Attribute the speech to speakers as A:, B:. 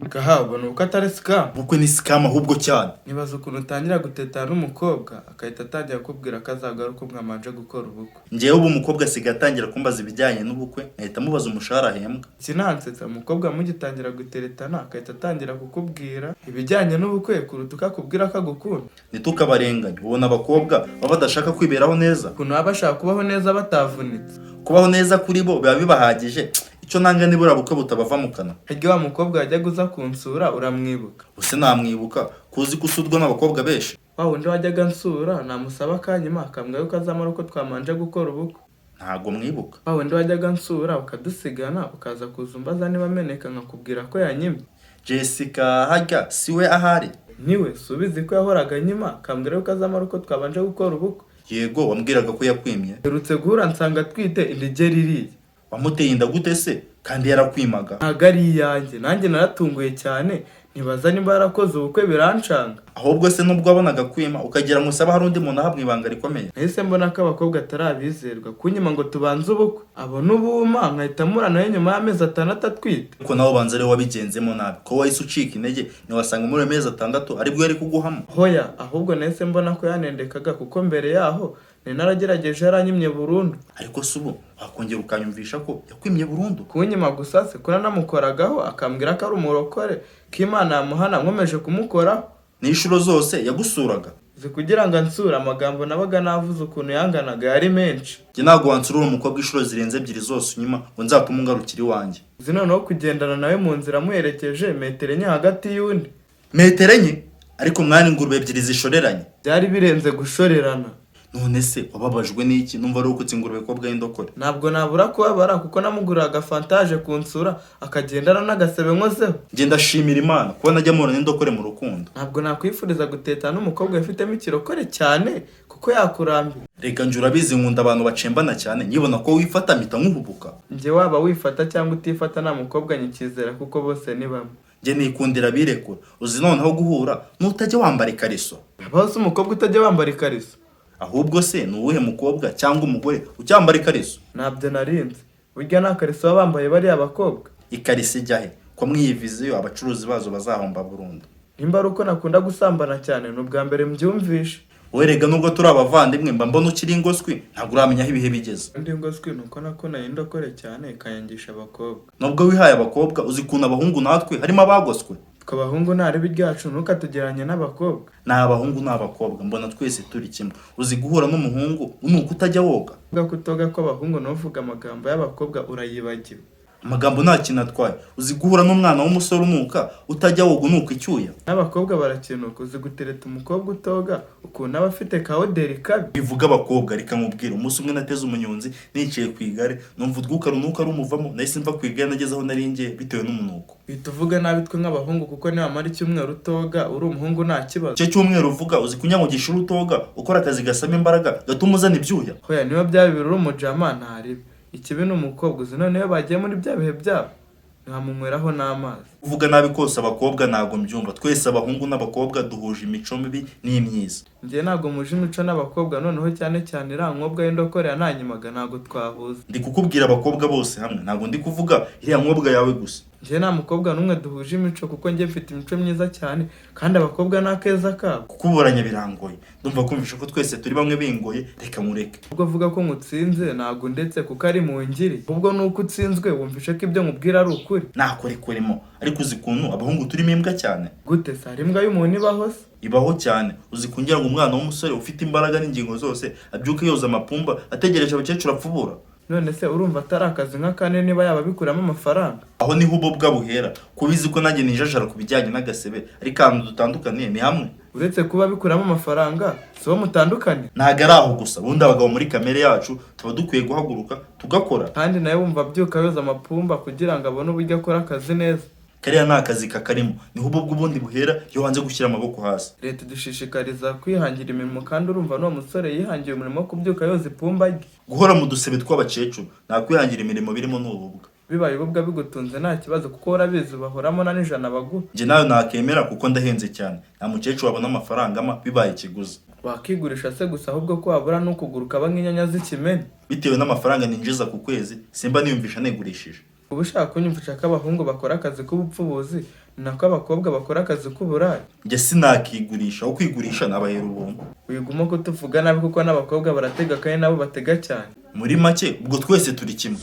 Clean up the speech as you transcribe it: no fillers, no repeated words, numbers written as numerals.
A: Gahabwa nuko atari scam.
B: Bukwe ni scam ahubwo cyane.
A: Nibaza ukuntu utangira gutetana n'umukobwa akahita atangira kubwira ko azagaruka mwamanje gukora ubukwe.
B: Ngewe ubu umukobwa asigaye atangira kumbaza ibijyanye n'ubukwe, ahita mubaza umushahara ahembwa.
A: Sinansetsa umukobwa mugitangira guteretana akahita atangira kukubwira ibijyanye n'ubukwe kuruta ukakubwira ko agukunda.
B: Ntitukabarenganye. Ubona abakobwa baba badashaka kwiberaho neza.
A: Ukuntu baba bashaka kubaho neza batavunitse.
B: Kubaho neza kuri bo biba bibahagije. Icyo nanga nibura bukwe butabava mu kanwa.
A: Hirya wa mukobwa yajya guza kunsura uramwibuka.
B: Use namwibuka kuzi kusudwa n'abakobwa benshi.
A: Wa wundi wajyaga nsura namusaba akanyuma akambwira yuko azamara uko twamanje gukora ubukwe.
B: Ntago mwibuka.
A: Wa wundi wajyaga nsura ukadusigana ukaza kuzumbaza niba ameneka nkakubwira ko yanyimye.
B: Jessica hajya siwe ahari.
A: Niwe subizi ko yahoraga nyima akambwira yuko azamara uko twabanje gukora ubukwe.
B: Yego wambwiraga ko yakwimye.
A: Herutse guhura nsanga twite indigeri iriye.
B: Wamuteye inda gute se kandi yarakwimaga?
A: Ntago ari iyanjye, nanjye naratunguye cyane nibaza niba yarakoze ubukwe birancanga.
B: Ahubwo se nubwo wabonaga kwima ukagira ngo usaba hari undi muntu ahabwa ibanga rikomeye.
A: Nahise mbona ko abakobwa atarabizerwa kunyima ngo tubanze ubukwe. Abona ubuma nkahita muranayo nyuma y'amezi 6 atwite.
B: Ko nawe banza rero wabigenzemo nabi ko wahise ucika intege niwasanga muri amezi 6 aribwo yari kuguhama.
A: Hoya ahubwo nahise mbona ko yanendekaga kuko mbere yaho ni naragerageje yaranyimye burundu.
B: Ariko subu wakongera ukanyumvisha ko yakwimye burundu.
A: Kunyima gusa se kuna namukoragaho akambwira ko ari umurokore k'Imana yamuhana nkomeje kumukora.
B: N'inshuro zose yagusuraga.
A: Kugira ngo ansura amagambo nabaga navuze ukuntu yanganaga yari menshi.
B: Nge ntago wansurura umukobwa inshuro zirenze 2 zose unyuma ngo nzatume ungarukira iwanjye.
A: Noneho kugendana nawe mu nzira muherekeje metero enye hagati y'undi.
B: Metero enye? Ariko mwani ingurube 2 zishoreranye.
A: Byari birenze gushorerana.
B: None se wababajwe n'iki? Numva ari ukutse ingurube kobwa y'indokore.
A: Ntabwo nabura kubabara kuko namuguraga fantage kunsura akagendana n'agasebe nkozeho.
B: Nge ndashimira Imana kuba najya murana n'indokore mu rukundo.
A: Ntabwo nakwifuriza gutetana n'umukobwa ufitemo ikirokore cyane kuko yakurambira.
B: Reka njye urabizi nkunda abantu bacembana cyane nyibona ko wifata mpita nkuhubuka.
A: Nge waba wifata cyangwa utifata nta mukobwa nyikizera kuko bose ni bamwe.
B: Nge nikundira birekura. Uzi noneho guhura nutajya wambara ikariso.
A: Abaho umukobwa utajya wambara ikariso.
B: Ahubwo se nuwuhe mukobwa cyangwa umugore ucyambara ikariso?
A: Ntabyo narinze. Burya nta kariso babambaye bari abakobwa.
B: Ikariso ijyahe ko mwiyivizeyo abacuruzi bazo bazahomba burundu.
A: Nimba ruko nakunda gusambana cyane n'ubwa mbere mbyumvishe.
B: Werega nubwo turi abavandimwe mba mbona ukiri ingoswi ntabwo uramenya aho ibihe bigeze.
A: Ndi ingoswi nuko nakona indokore cyane kayangisha abakobwa.
B: Nubwo wihaye abakobwa uzikuna abahungu natwe harimo abagoswe.
A: Abahungu ntari biryacu nuko tugeranye n'abakobwa.
B: Na abahungu n'abakobwa mbona twese turi kimwe. Uzi guhura n'umuhungu nuko utajya woga.
A: Uvuga kutoga ko abahungu novuga amagambo y'abakobwa urayibagiwe.
B: Amagambo nta kintu atwaye. Uzi guhura n'umwana w'umusore unuka utajya woga nuko icyuya.
A: N'abakobwa barakinuka uzi gutereta umukobwa utoga ukuntu aba afite kaoderi kabi.
B: Bivuga abakobwa reka nkubwira umunsi umwe nateze umunyonzi niciye ku igare numva udwuka runuka rumuvamo nahise mva ku igare nageze aho naringiye bitewe n'umunuko.
A: Bituvuga nabi twe nk'abahungu kuko niba mari cyumweru utoga uri umuhungu nta kibazo.
B: Cyo cyumweru uvuga uzi kunyangogisha urutoga ukora akazi gasaba imbaraga gatuma uzana ibyuya.
A: Hoya niba byabibira umujama ntaribe. Ikibi n'umukobwa uzi none bagiye muri bya bihe byabo ntamunyweraho n'amazi.
B: Uvuga nabi kose abakobwa ntago mbyumva twese abahungu n'abakobwa duhuje imico mibi n'imyiza.
A: Ngiye ntago muje imico n'abakobwa noneho cyane cyane irankobwa y'indokore yananyimaga ntago twahuza.
B: Ndi kukubwira abakobwa bose hamwe ntago ndi kuvuga iriya nkobwa yawe gusa.
A: Ngiye nta mukobwa n'umwe duhuje imico kuko ngiye mfite imico myiza cyane kandi abakobwa nakeza kabo.
B: Kukuburanya birangoye. Ndumva kumvisha ko twese turi bamwe bingoye reka mureke.
A: Ubwo vuga ko ngutsinze ntago ndetse kuko ari mu ngiri. Ubwo nuko utsinzwe wumvishe ko ibyo nkubwira ari ukuri.
B: Nakore kurimo ariko uzi kuntu abahungu turimo imbwa cyane.
A: Gute se ari imbwa y'umuntu ibaho se?
B: Ibaho cyane. Uzi kungira ngo umwana w'umusore ufite imbaraga n'ingingo zose abyuke yoza amapumba ategereje abakecuru apfubura.
A: None se urumva atari akazi nk'akane niba yaba bikuramo amafaranga?
B: Aho niho ubwo buhera kubizi ko nanjye nijajara kubijyanye n'agasebe ariko ahantu dutandukaniye ni hamwe.
A: Uretse kuba bikuramo amafaranga so mutandukanye.
B: Ntago ari aho gusa bundi abagabo muri kamere yacu tuba dukwiye guhaguruka tugakora.
A: Kandi nawe wumva byuka yoza amapumba kugira ngo abone uburyo akora akazi neza.
B: Kariya nta kazi kakarimo niho ubwo ubundi buhera iyo wanze gushyira amaboko hasi.
A: Leta dushishikariza kwihangira imirimo kandi urumva no musore yihangiye umurimo kubyuka yoza ipumba rye.
B: Guhora mu dusebe tw'abakecuru nta kwihangira imirimo birimo n'ububwa.
A: Bibaye ububwa bigutunze nta kibazo kuko urabizi bahoramo na n'ijana baguha.
B: Nje nayo nakemera kuko ndahenze cyane. Nta mukecuru wabona amafaranga ama bibaye ikiguzi.
A: Wakigurisha se gusa ahubwo ko wabura no kuguruka nk'inyanya z'ikimene.
B: Bitewe n'amafaranga ninjiza ku kwezi simba niyumvisha negurishije.
A: uba ushaka kunyumvisha ko abahungu bakora akazi k'ubupfubuzi ni nako abakobwa bakora akazi k'uburaya.
B: njye sinakigurisha, aho kwigurisha nabahera ubuntu.
A: Wiguma kutuvuga nabi kuko n'abakobwa baratega kandi nabo batega cyane.
B: Muri make ubwo twese turi kimwe.